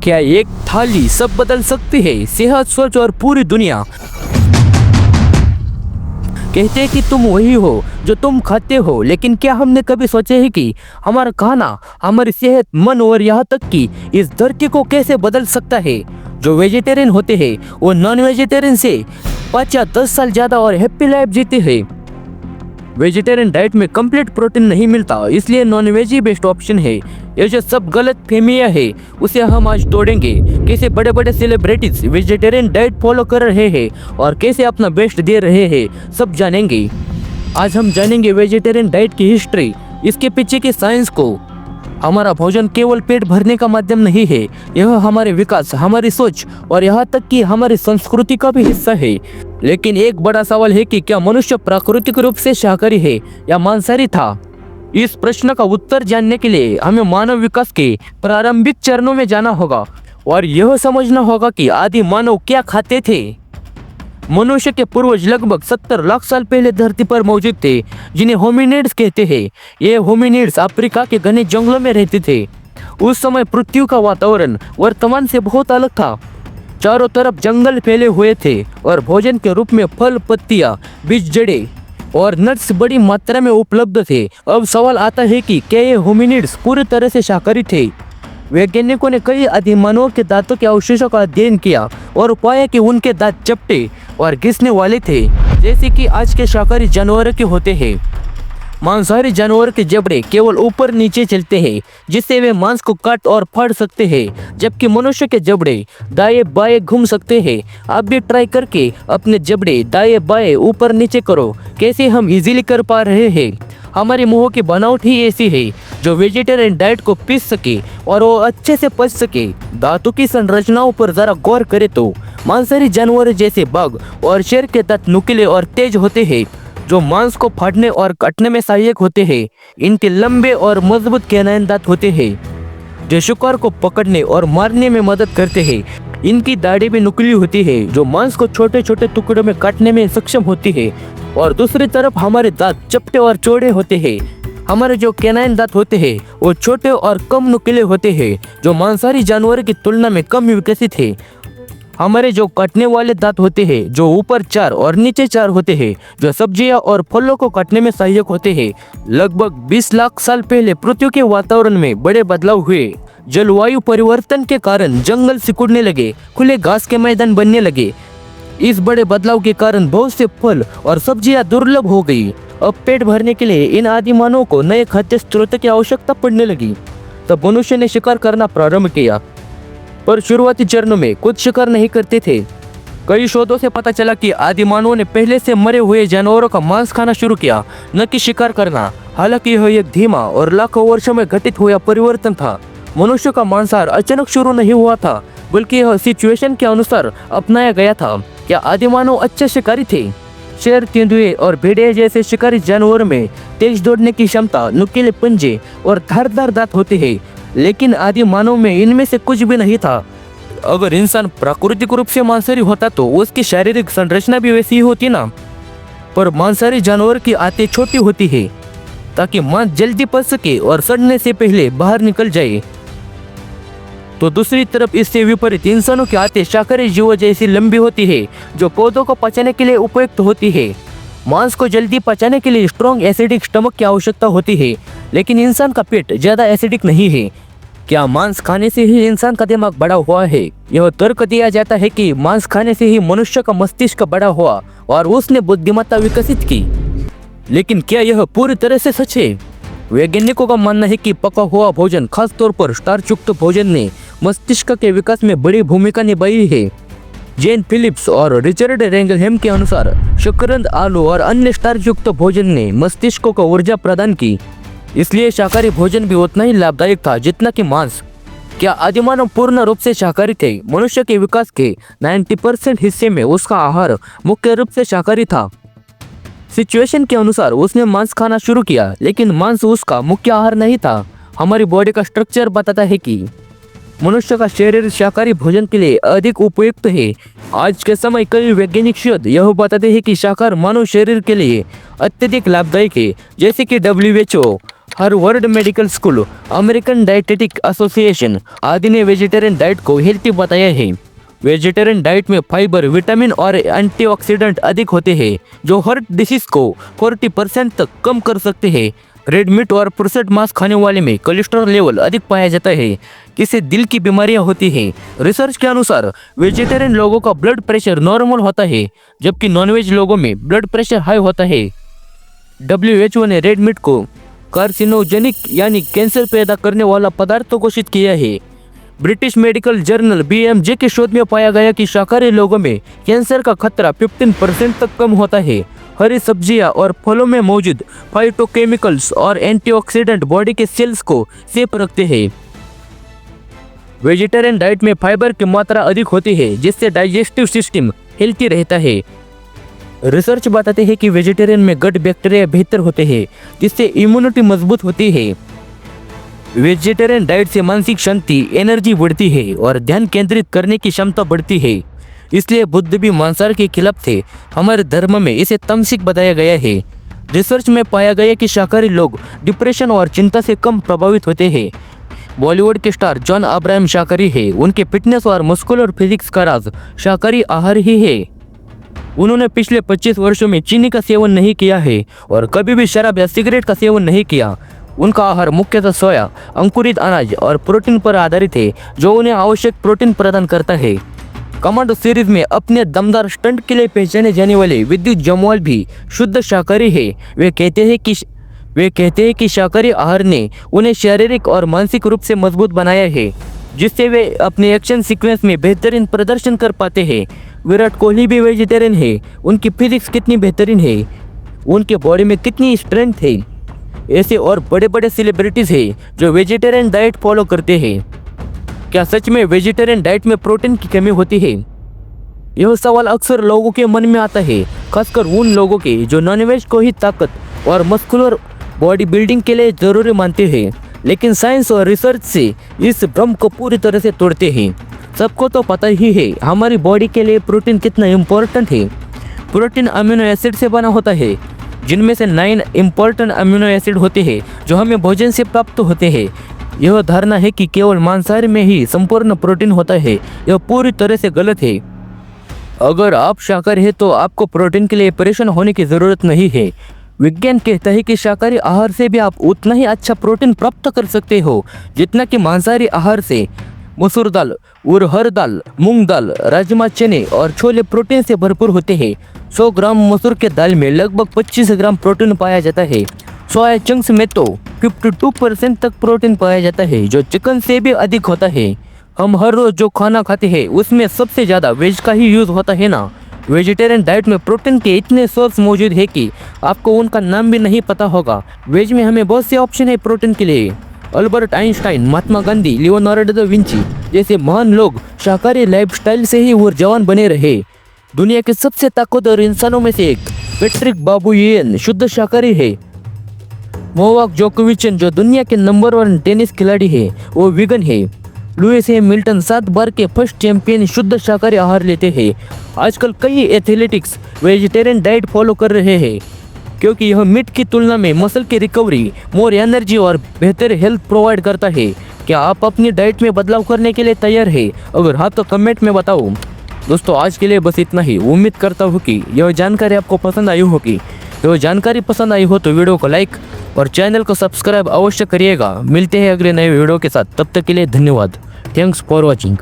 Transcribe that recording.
क्या एक थाली सब बदल सकती है? सेहत, सोच और पूरी दुनिया। कहते हैं कि तुम वही हो जो तुम खाते हो, लेकिन क्या हमने कभी सोचे है कि हमारा खाना हमारी सेहत, मन और यहाँ तक कि इस धरती को कैसे बदल सकता है? जो वेजिटेरियन होते हैं वो नॉन वेजिटेरियन से 5 या 10 साल ज़्यादा और हैप्पी लाइफ जीते हैं। वेजिटेरियन डाइट में कंप्लीट प्रोटीन नहीं मिलता, इसलिए नॉन वेज ही बेस्ट ऑप्शन है। ये जो सब गलत फहमियाँ है उसे हम आज तोड़ेंगे। कैसे बड़े बड़े सेलिब्रिटीज वेजिटेरियन डाइट फॉलो कर रहे हैं और कैसे अपना बेस्ट दे रहे हैं, सब जानेंगे। आज हम जानेंगे वेजिटेरियन डाइट की हिस्ट्री, इसके पीछे की साइंस को। हमारा भोजन केवल पेट भरने का माध्यम नहीं है, यह हमारे विकास, हमारी सोच और यहाँ तक कि हमारी संस्कृति का भी हिस्सा है। लेकिन एक बड़ा सवाल है कि क्या मनुष्य प्राकृतिक रूप से शाकाहारी है या मांसाहारी था? इस प्रश्न का उत्तर जानने के लिए हमें मानव विकास के प्रारंभिक चरणों में जाना होगा और यह समझना होगा कि आदि मानव क्या खाते थे। मनुष्य के पूर्वज लगभग 70 लाख साल पहले धरती पर मौजूद थे, जिन्हें होमिनिड्स कहते हैं। ये होमिनिड्स अफ्रीका के घने जंगलों में रहते थे। उस समय पृथ्वी का वातावरण वर्तमान से बहुत अलग था। चारों तरफ जंगल फैले हुए थे और भोजन के रूप में फल, पत्तियां, बीज, जड़ें और नट्स बड़ी मात्रा में उपलब्ध थे। अब सवाल आता है कि क्या ये होमिनिड्स पूरी तरह से शाकाहारी थे? वैज्ञानिकों ने कई आदिमानवों के दांतों के अवशेषों का अध्ययन किया और पाया कि उनके दांत चपटे और घिसने वाले थे, जैसे कि आज के शाकाहारी जानवरों के होते हैं। मांसाहारी जानवर के जबड़े केवल ऊपर नीचे चलते हैं, जिससे वे मांस को काट और फाड़ सकते हैं, जबकि मनुष्य के जबड़े दाएं बाएं घूम सकते हैं। आप भी ट्राई करके अपने जबड़े दाएं बाएं ऊपर नीचे करो, कैसे हम इजीली कर पा रहे हैं। हमारे मुंह की बनावट ही ऐसी है जो वेजिटेरियन डाइट को पीस सके और वो अच्छे से पच सके। दांतों की संरचनाओं पर जरा गौर करें तो मांसाहारी जानवर जैसे बाघ और शेर के दांत नुकीले और तेज होते हैं, जो मांस को फाड़ने और काटने में सहायक होते हैं। इनके लंबे और मजबूत कैनाइन दांत होते हैं जो शिकार को पकड़ने और मारने में मदद करते हैं। इनकी दाढ़ी भी नुकीली होती है जो मांस को छोटे छोटे टुकड़ों में काटने में सक्षम होती है। और दूसरी तरफ हमारे दांत चपटे और चौड़े होते हैं। हमारे जो कैनाइन दांत होते हैं वो छोटे और कम नुकीले होते हैं, जो मांसाहारी जानवरों की तुलना में कम विकसित है। हमारे जो काटने वाले दांत होते हैं, जो ऊपर 4 और नीचे 4 होते हैं, जो सब्जियां और फलों को काटने में सहायक होते हैं। लगभग 20 लाख साल पहले पृथ्वी के वातावरण में बड़े बदलाव हुए। जलवायु परिवर्तन के कारण जंगल सिकुड़ने लगे, खुले घास के मैदान बनने लगे। इस बड़े बदलाव के कारण बहुत से फल और सब्जियां दुर्लभ हो गई। अब पेट भरने के लिए इन आदिमानवों को नए खाद्य स्रोत की आवश्यकता पड़ने लगी। तब मनुष्य ने शिकार करना प्रारंभ किया, पर शुरुआती चरणों में कुछ शिकार नहीं करते थे। कई शोधों से पता चला कि आदिमानवों ने पहले से मरे हुए जानवरों का मांस खाना शुरू किया, न कि शिकार करना। हालांकि यह एक धीमा और लाखों वर्षों में घटित हुआ परिवर्तन था। मनुष्य का मांसाहार अचानक शुरू नहीं हुआ था, बल्कि यह सिचुएशन के अनुसार अपनाया गया था। क्या आदिमानव अच्छे शिकारी थे? शेर, तेंदुए और भेड़िया जैसे शिकारी जानवरों में तेज दौड़ने की क्षमता, नुकीले पंजे और धारदार दांत होते हैं, लेकिन आदि मानव में इनमें से कुछ भी नहीं था। अगर इंसान प्राकृतिक रूप से मांसाहारी होता तो उसकी शारीरिक संरचना भी वैसी ही होती ना। पर मांसाहारी जानवर की आंतें छोटी होती है ताकि मांस जल्दी पच सके और सड़ने से पहले बाहर निकल जाए। तो दूसरी तरफ इससे विपरीत इंसानों की आंतें शाकाहारी जीवों जैसी लंबी होती है, जो पौधों को पचाने के लिए उपयुक्त होती है। मांस को जल्दी पचाने के लिए स्ट्रॉन्ग एसिडिक स्टमक की आवश्यकता होती है, लेकिन इंसान का पेट ज्यादा एसिडिक नहीं है। क्या मांस खाने से ही इंसान का दिमाग बड़ा हुआ है? यह तर्क दिया जाता है कि मांस खाने से ही मनुष्य का मस्तिष्क बड़ा हुआ और उसने बुद्धिमत्ता विकसित की। लेकिन क्या यह पूरी तरह से सच है? वैज्ञानिकों का मानना है कि पका हुआ भोजन, खासतौर पर स्टार्च युक्त भोजन ने मस्तिष्क के विकास में बड़ी भूमिका निभाई है। जेन फिलिप्स और रिचर्ड रेंगलहेम के अनुसार शकरकंद, आलू और अन्य स्टार्च युक्त भोजन ने मस्तिष्क को ऊर्जा प्रदान की, इसलिए शाकाहारी भोजन भी उतना ही लाभदायक था जितना कि मांस। क्या आदिमानव पूर्ण रूप से शाकाहारी थे? मनुष्य के विकास के 90% हिस्से में उसका आहार मुख्य रूप से शाकाहारी था। सिचुएशन के अनुसार उसने मांस खाना शुरू किया, लेकिन मांस उसका मुख्य आहार नहीं था। हमारी बॉडी का स्ट्रक्चर बताता है कि मनुष्य का शरीर शाकाहारी भोजन के लिए अधिक उपयुक्त है। आज के समय कई वैज्ञानिक शोध यह बताते हैं कि शाकाहार मानव शरीर के लिए अत्यधिक लाभदायक है, जैसे कि WHO Harvard medical school, American dietetic association आदि ने वेजिटेरियन डाइट को हेल्थी बताया है। वेजिटेरियन डाइट में फाइबर, विटामिन और एंटीऑक्सीडेंट अधिक होते हैं जो हार्ट डिसीज को 40% तक कम कर सकते हैं। रेड मीट और प्रोसेस्ड मांस खाने वाले में कोलेस्ट्रॉल लेवल अधिक पाया जाता है, जिससे दिल की बीमारियां होती हैं। रिसर्च के अनुसार वेजिटेरियन लोगों का ब्लड प्रेशर नॉर्मल होता है, जबकि नॉनवेज लोगों में ब्लड प्रेशर हाई होता है। WHO ने रेड मीट को कार्सिनोजेनिक यानी कैंसर पैदा करने वाला पदार्थ घोषित किया है। ब्रिटिश मेडिकल जर्नल BMJ के शोध में पाया गया कि शाकाहारी लोगों में कैंसर का खतरा 15% तक कम होता है। हरी सब्जियां और फलों में मौजूद फाइटोकेमिकल्स और एंटीऑक्सीडेंट बॉडी के सेल्स को सेफ रखते हैं। वेजिटेरियन डाइट में फाइबर की मात्रा अधिक होती है, जिससे डाइजेस्टिव सिस्टम हेल्थी रहता है। रिसर्च बताते हैं कि वेजिटेरियन में गट बैक्टीरिया बेहतर होते हैं, जिससे इम्यूनिटी मजबूत होती है। वेजिटेरियन डाइट से मानसिक शांति, एनर्जी बढ़ती है और ध्यान केंद्रित करने की क्षमता बढ़ती है। इसलिए बुद्ध भी मांसाहार के खिलाफ थे। हमारे धर्म में इसे तमसिक बताया गया है। रिसर्च में पाया गया कि शाकाहारी लोग डिप्रेशन और चिंता से कम प्रभावित होते हैं। बॉलीवुड के स्टार जॉन अब्राहम शाकाहारी है। उनके फिटनेस और मस्कुलर फिजिक्स का राज शाकाहारी आहार ही है। उन्होंने पिछले 25 वर्षों में चीनी का सेवन नहीं किया है और कभी भी शराब या सिगरेट का सेवन नहीं किया। उनका आहार मुख्यतः सोया, अंकुरित अनाज और प्रोटीन पर आधारित है, जो उन्हें आवश्यक प्रोटीन प्रदान करता है। कमांडो सीरीज में अपने दमदार स्टंट के लिए पहचाने जाने वाले विद्युत जमवाल भी शुद्ध शाकाहारी है। वे कहते हैं कि शाकाहारी आहार ने उन्हें शारीरिक और मानसिक रूप से मजबूत बनाया है, जिससे वे अपने एक्शन सीक्वेंस में बेहतरीन प्रदर्शन कर पाते हैं। विराट कोहली भी वेजिटेरियन है। उनकी फिजिक्स कितनी बेहतरीन है, उनके बॉडी में कितनी स्ट्रेंथ है। ऐसे और बड़े बड़े सेलिब्रिटीज हैं जो वेजिटेरियन डाइट फॉलो करते हैं। क्या सच में वेजिटेरियन डाइट में प्रोटीन की कमी होती है? यह सवाल अक्सर लोगों के मन में आता है, खासकर उन लोगों के जो नॉनवेज को ही ताकत और मस्कुलर बॉडी बिल्डिंग के लिए जरूरी मानते हैं, लेकिन साइंस और रिसर्च से इस भ्रम को पूरी तरह से तोड़ते हैं। सबको तो पता ही है हमारी बॉडी के लिए प्रोटीन कितना इम्पोर्टेंट है। प्रोटीन अमीनो एसिड से बना होता है, जिनमें से 9 इम्पोर्टेंट अमीनो एसिड होते हैं जो हमें भोजन से प्राप्त होते हैं। यह धारणा है कि केवल मांसाहारी में ही संपूर्ण प्रोटीन होता है, यह पूरी तरह से गलत है। अगर आप शाकाहारी हैं तो आपको प्रोटीन के लिए परेशान होने की जरूरत नहीं है। विज्ञान कहता है कि शाकाहारी आहार से भी आप उतना ही अच्छा प्रोटीन प्राप्त कर सकते हो जितना कि मांसाहारी आहार से। मसूर दाल, उरहर दाल, मूंग दाल, राजमा, चने और छोले प्रोटीन से भरपूर होते हैं। 100 ग्राम मसूर के दाल में लगभग 25 ग्राम प्रोटीन पाया जाता है। सोया चंक्स में तो 52% तक प्रोटीन पाया जाता है, जो चिकन से भी अधिक होता है। हम हर रोज जो खाना खाते हैं उसमें सबसे ज़्यादा वेज का ही यूज़ होता है ना। वेजिटेरियन डाइट में प्रोटीन के इतने सोर्स मौजूद है कि आपको उनका नाम भी नहीं पता होगा। वेज में हमें बहुत से ऑप्शन है प्रोटीन के लिए। Albert Einstein, Mahatma Gandhi, Leonardo da Vinci जैसे महान लोग शाकाहारी लाइफस्टाइल से ही ऊर्जावान बने रहे। दुनिया के सबसे ताकतवर इंसानों में से एक पैट्रिक बाबुयेन शुद्ध शाकाहारी है। नोवाक जोकोविच जो दुनिया के नंबर 1 टेनिस खिलाड़ी है, वो वीगन है। लुइस हैमिल्टन 7 बार के फर्स्ट चैंपियन शुद्ध शाकाहारी आहार लेते हैं। आजकल कई एथलेटिक्स वेजिटेरियन डाइट फॉलो कर रहे हैं, क्योंकि यह मीट की तुलना में मसल की रिकवरी, मोर एनर्जी और बेहतर हेल्थ प्रोवाइड करता है। क्या आप अपनी डाइट में बदलाव करने के लिए तैयार है? अगर हाँ तो कमेंट में बताओ। दोस्तों आज के लिए बस इतना ही। उम्मीद करता हूँ कि यह जानकारी आपको पसंद आई होगी। यह जानकारी पसंद आई हो तो वीडियो को लाइक और चैनल को सब्सक्राइब अवश्य करिएगा। मिलते हैं अगले नए वीडियो के साथ, तब तक के लिए धन्यवाद। Thanks for watching.